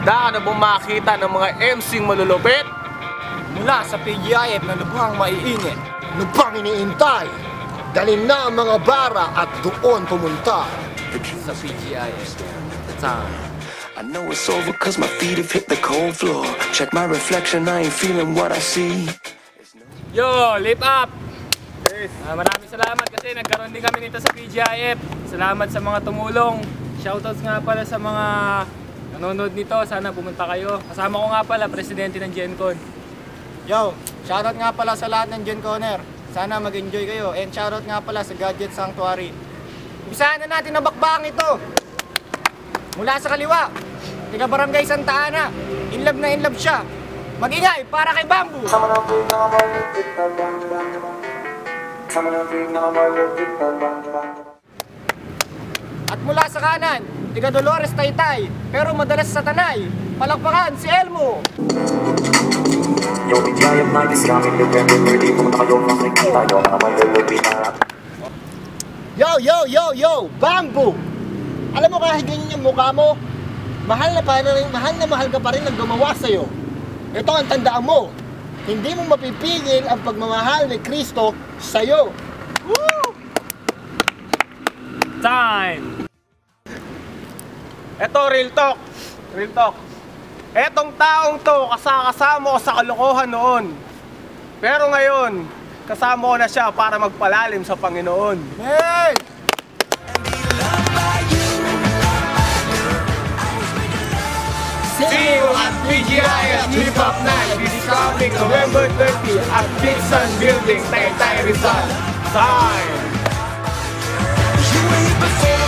Handa ka na bang makita ng mga MC'ng malulupit? Mula sa PGIF na lubhang maiinit. Ano pang iniintay? Dalhin na ang mga bara at doon pumunta. Sa PGIF. Time. I know it's over cause my feet have hit the cold floor. Check my reflection, I ain't feeling what I see. Yo, lift up! Maraming salamat kasi nagkaroon din kami nito sa PGIF. Salamat sa mga tumulong. Shoutouts nga pala sa mga nanonood nito. Sana pumunta kayo. Kasama ko nga pala, presidente ng GenCon. Yo, shoutout nga pala sa lahat ng Gen Conner. Sana mag-enjoy kayo. And shoutout nga pala sa Gadget Sanctuary. Umpisahan na natin ang bakbang ito. Mula sa kaliwa, tiga Barangay Santa Ana. In love siya. Mag-ingay para kay Bamboo. At mula sa kanan, tiga Dolores Taytay. Pero madalas sa Tanay. Palakpakan si Elmo. Yo, PGIF night is coming November 30. Pumunta kayo, makikita nyo mga malulupit na. Yo! Bamboo! Alam mo kahit ganyan yung mukha mo, mahal na mahal ka pa rin ang gumawa sa'yo. Ito ang tandaan mo, hindi mo mapipigil ang pagmamahal ni Kristo sa'yo. Woo! Time! Eto, real talk. Etong taong to, kasama ko sa kalokohan noon. Pero ngayon, kasama ko na siya para magpalalim sa Panginoon. Hey! See you at PGIF Hip Hop Night this coming November 30 at Dixon Building, Taytay, Rizal. Time! You were here before